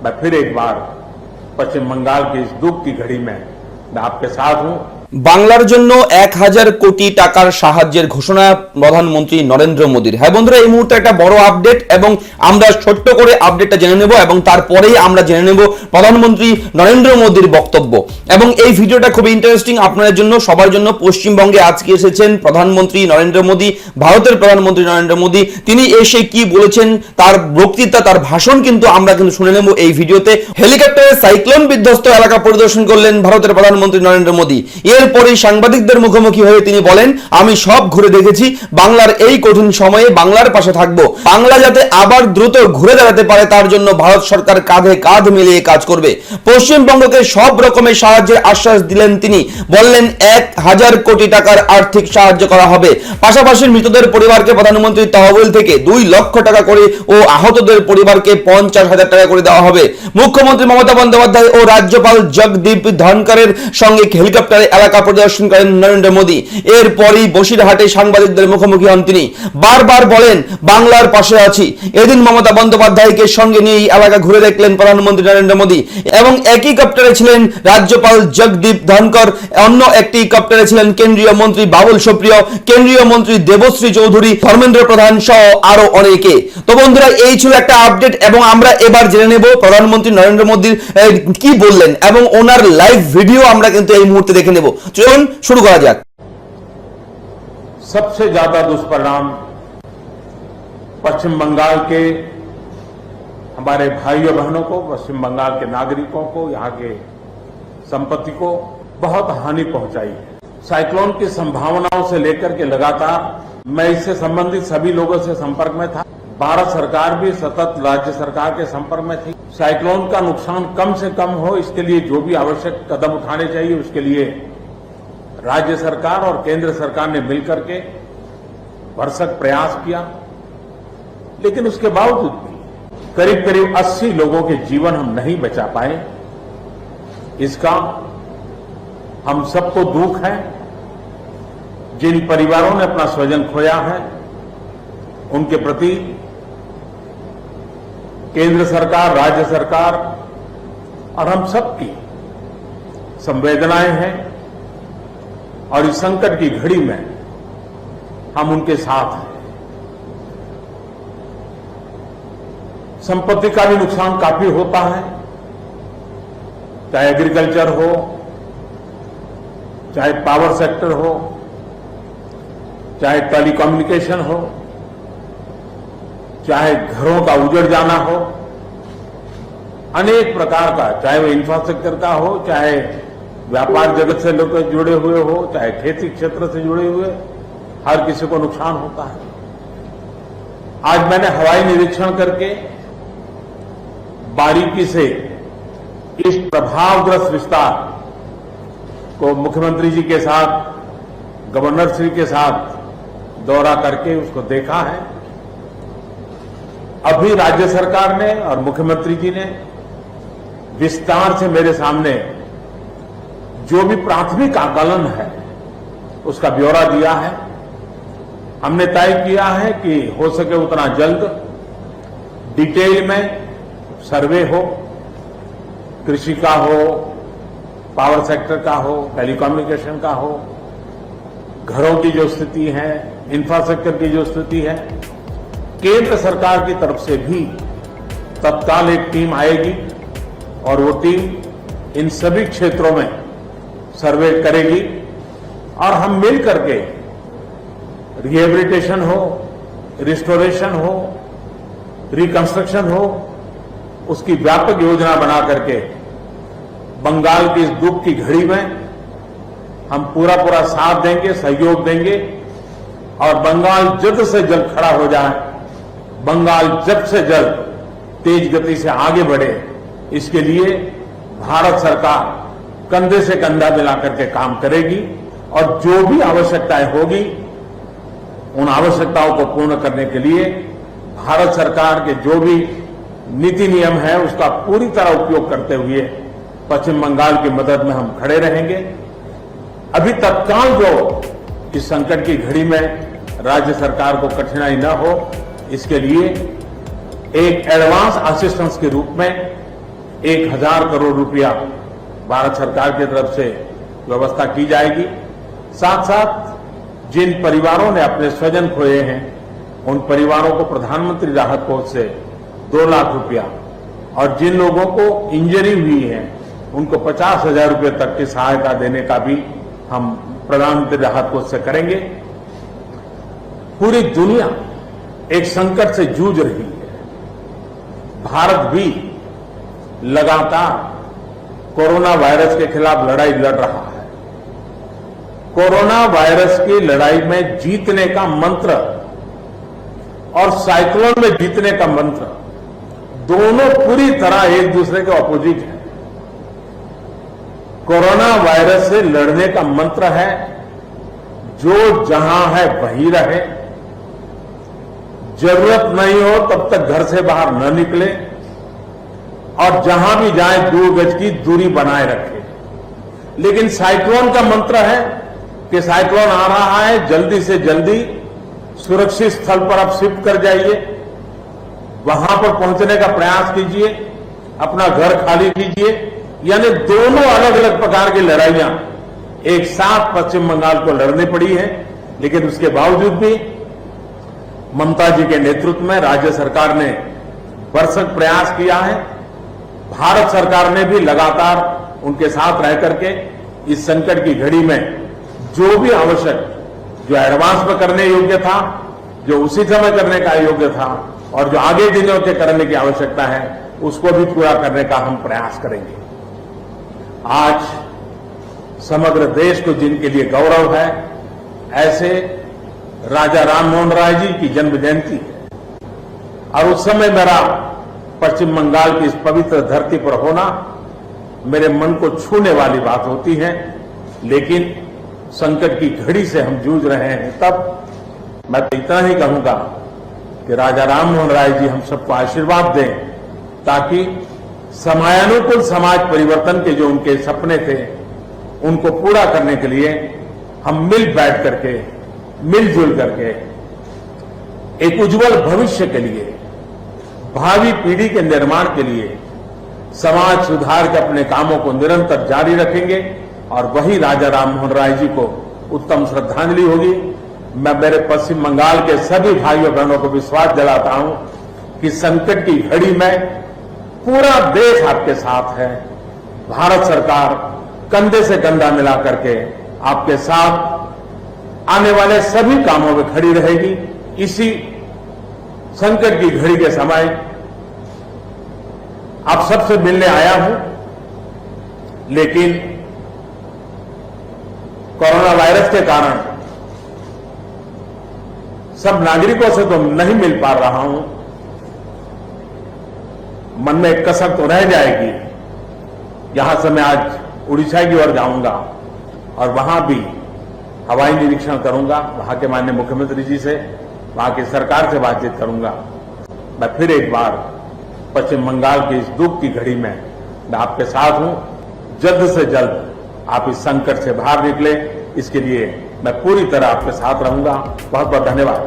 मैं फिर एक बार पश्चिम बंगाल की इस दुख की घड़ी में मैं आपके साथ हूं। বাংলার জন্য 1000 কোটি টাকার সাহায্যের ঘোষণা প্রধানমন্ত্রী নরেন্দ্র মোদীর। হ্যাঁ বন্ধুরা, এই মুহূর্তে একটা বড় আপডেট এবং আমরা ছোট্ট করে আপডেটটা জেনে নেব এবং তারপরেই আমরা জেনে নেব প্রধানমন্ত্রী নরেন্দ্র মোদীর বক্তব্য। এবং এই ভিডিওটা খুবই ইন্টারেস্টিং আপনাদের জন্য, সবার জন্য। পশ্চিমবঙ্গে আজকে এসেছেন প্রধানমন্ত্রী নরেন্দ্র মোদী, ভারতের প্রধানমন্ত্রী নরেন্দ্র মোদী। তিনি এসে কি বলেছেন, তার বক্তৃতা, তার ভাষণ কিন্তু আমরা শুনে নেব এই ভিডিওতে। হেলিকপ্টারে সাইক্লোন বিধ্বস্ত এলাকা পরিদর্শন করলেন ভারতের প্রধানমন্ত্রী নরেন্দ্র মোদী। এরপরেই সাংবাদিকদের মুখোমুখি হয়ে তিনি বলেন, আমি সব ঘুরে দেখেছি, বাংলার এই কঠিন সময়ে বাংলার পাশে থাকবো। বাংলা যাতে আবার দ্রুত ঘুরে দাঁড়াতে পারে তার জন্য ভারত সরকার কাঁধে কাঁধ মিলিয়ে কাজ করবে। পশ্চিমবঙ্গকে সব রকমের সাহায্যের আশ্বাস দিলেন তিনি। বললেন 1000 কোটি টাকার আর্থিক সাহায্য করা হবে। পাশাপাশি মৃতদের পরিবারকে প্রধানমন্ত্রী তহবিল থেকে 2 লক্ষ টাকা করে ও আহতদের পরিবারকে 50,000 টাকা করে দেওয়া হবে। মুখ্যমন্ত্রী মমতা বন্দ্যোপাধ্যায় ও রাজ্যপাল জগদীপ ধনকরের সঙ্গে হেলিকপ্টারে এলাকা পরিদর্শন করেন নরেন্দ্র মোদী। এরপরই বসিরহাটে সাংবাদিকদের মুখোমুখি হন তিনি। বারবার বলেন, বাংলার পাশে আছি। এদিন মমতা বন্দ্যোপাধ্যায়কে সঙ্গে নিয়ে এলাকা ঘুরে দেখলেন প্রধানমন্ত্রী নরেন্দ্র মোদী এবং একই কপ্টারে ছিলেন রাজ্যপাল জগদীপ ধনকর, অন্য একটি কপ্টারে ছিলেন কেন্দ্রীয় মন্ত্রী বাবুল সুপ্রিয়, কেন্দ্রীয় মন্ত্রী দেবশ্রী চৌধুরী, ধর্মেন্দ্র প্রধান সহ আরো অনেকে। তো বন্ধুরা, এই ছিল একটা আপডেট এবং আমরা এবার জেনে নেব প্রধানমন্ত্রী নরেন্দ্র মোদীর কি বললেন এবং ওনার লাইভ ভিডিও আমরা কিন্তু এই মুহূর্তে দেখে নেব। চলুন শুরু করা যাক। सबसे ज्यादा दुष्परिणाम पश्चिम बंगाल के हमारे भाइयों बहनों को, पश्चिम बंगाल के नागरिकों को, यहाँ के संपत्ति को बहुत हानि पहुंचाई है। साइक्लोन की संभावनाओं से लेकर के लगातार मैं इससे संबंधित सभी लोगों से संपर्क में था। भारत सरकार भी सतत राज्य सरकार के संपर्क में थी। साइक्लोन का नुकसान कम से कम हो, इसके लिए जो भी आवश्यक कदम उठाने चाहिए उसके लिए राज्य सरकार और केंद्र सरकार ने मिलकर के भरसक प्रयास किया। लेकिन उसके बावजूद भी करीब करीब 80 लोगों के जीवन हम नहीं बचा पाए। इसका हम सबको दुख है। जिन परिवारों ने अपना स्वजन खोया है उनके प्रति केंद्र सरकार, राज्य सरकार और हम सबकी संवेदनाएं हैं और इस संकट की घड़ी में हम उनके साथ हैं। संपत्ति का भी नुकसान काफी होता है, चाहे एग्रीकल्चर हो, चाहे पावर सेक्टर हो, चाहे टेलीकम्युनिकेशन हो, चाहे घरों का उजड़ जाना हो, अनेक प्रकार का, चाहे वो इंफ्रास्ट्रक्चर का हो, चाहे व्यापार जगत से लोग जुड़े हुए हो, चाहे खेती क्षेत्र से जुड़े हुए, हर किसी को नुकसान होता है। आज मैंने हवाई निरीक्षण करके बारीकी से इस प्रभावग्रस्त विस्तार को मुख्यमंत्री जी के साथ, गवर्नर श्री के साथ दौरा करके उसको देखा है। अभी राज्य सरकार ने और मुख्यमंत्री जी ने विस्तार से मेरे सामने जो भी प्राथमिक आकलन है उसका ब्यौरा दिया है। हमने तय किया है कि हो सके उतना जल्द डिटेल में सर्वे हो, कृषि का हो, पावर सेक्टर का हो, टेलीकम्युनिकेशन का हो, घरों की जो स्थिति है, इंफ्रास्ट्रक्चर की जो स्थिति है। केंद्र सरकार की तरफ से भी तत्काल एक टीम आएगी और वो टीम इन सभी क्षेत्रों में सर्वे करेगी और हम मिल करके रिहेबिलिटेशन हो, रिस्टोरेशन हो, रिकंस्ट्रक्शन हो, उसकी व्यापक योजना बना करके बंगाल की इस दुख की घड़ी में हम पूरा साथ देंगे, सहयोग देंगे और बंगाल जल्द से जल्द खड़ा हो जाए, बंगाल जल्द से जल्द तेज गति से आगे बढ़े, इसके लिए भारत सरकार कंधे से कंधा मिला करके काम करेगी और जो भी आवश्यकताएं होगी उन आवश्यकताओं को पूर्ण करने के लिए भारत सरकार के जो भी नीति नियम है उसका पूरी तरह उपयोग करते हुए पश्चिम बंगाल की मदद में हम खड़े रहेंगे। अभी तत्काल जो इस संकट की घड़ी में राज्य सरकार को कठिनाई न हो, इसके लिए एक एडवांस असिस्टेंस के रूप में 1000 करोड़ रुपया भारत सरकार की तरफ से व्यवस्था की जाएगी। साथ साथ जिन परिवारों ने अपने स्वजन खोए हैं उन परिवारों को प्रधानमंत्री राहत कोष से 2 लाख रुपया और जिन लोगों को इंजरी हुई है उनको 50,000 रुपये तक की सहायता देने का भी हम प्रधानमंत्री राहत कोष से करेंगे। पूरी दुनिया एक संकट से जूझ रही है। भारत भी लगातार कोरोना वायरस के खिलाफ लड़ाई लड़ रहा है। कोरोना वायरस की लड़ाई में जीतने का मंत्र और साइक्लोन में जीतने का मंत्र दोनों पूरी तरह एक दूसरे के ऑपोजिट है। कोरोना वायरस से लड़ने का मंत्र है जो जहां है वहीं रहे, जरूरत नहीं हो तब तक घर से बाहर न निकले और जहां भी जाए 2 गज की दूरी बनाए रखे। लेकिन साइक्लोन का मंत्र है कि साइक्लोन आ रहा है, जल्दी से जल्दी सुरक्षित स्थल पर आप शिफ्ट कर जाइए, वहां पर पहुंचने का प्रयास कीजिए, अपना घर खाली कीजिए। यानी दोनों अलग अलग प्रकार की लड़ाइयां एक साथ पश्चिम बंगाल को लड़नी पड़ी है। लेकिन उसके बावजूद भी ममता जी के नेतृत्व में राज्य सरकार ने भरसक प्रयास किया है। भारत सरकार ने भी लगातार उनके साथ रह करके इस संकट की घड़ी में जो भी आवश्यक, जो एडवांस में करने योग्य था, जो उसी समय करने का योग्य था और जो आगे दिनों के करने की आवश्यकता है, उसको भी पूरा करने का हम प्रयास करेंगे। आज समग्र देश को जिनके लिए गौरव है, ऐसे राजा राममोहन राय जी की जन्म जयंती है और उस समय मेरा पश्चिम बंगाल की इस पवित्र धरती पर होना मेरे मन को छूने वाली बात होती है। लेकिन संकट की घड़ी से हम जूझ रहे हैं, तब मैं तो इतना ही कहूंगा कि राजा राममोहन राय जी हम सबको आशीर्वाद दें ताकि समयानुकूल समाज परिवर्तन के जो उनके सपने थे उनको पूरा करने के लिए हम मिल बैठ करके, मिलजुल करके एक उज्जवल भविष्य के लिए, भावी पीढ़ी के निर्माण के लिए समाज सुधार के अपने कामों को निरंतर जारी रखेंगे और वही राजा राममोहन राय जी को उत्तम श्रद्धांजलि होगी। मैं मेरे पश्चिम बंगाल के सभी भाइयों बहनों को विश्वास दिलाता हूं कि संकट की घड़ी में पूरा देश आपके साथ है। भारत सरकार कंधे से कंधा मिला करके आपके साथ आने वाले सभी कामों में खड़ी रहेगी। इसी संकट की घड़ी के समय आप सबसे मिलने आया हूं, लेकिन कोरोना वायरस के कारण सब नागरिकों से तो नहीं मिल पा रहा हूं। मन में एक कसर तो रह जाएगी। यहां से मैं आज उड़ीसा की ओर जाऊंगा और वहां भी हवाई निरीक्षण करूंगा, वहां के माननीय मुख्यमंत्री जी से, वहां की सरकार से बातचीत करूंगा। मैं फिर एक बार पश्चिम बंगाल की इस दुख की घड़ी में मैं आपके साथ हूं। जल्द से जल्द आप इस संकट से बाहर निकले, इसके लिए मैं पूरी तरह आपके साथ रहूंगा। बहुत बहुत धन्यवाद।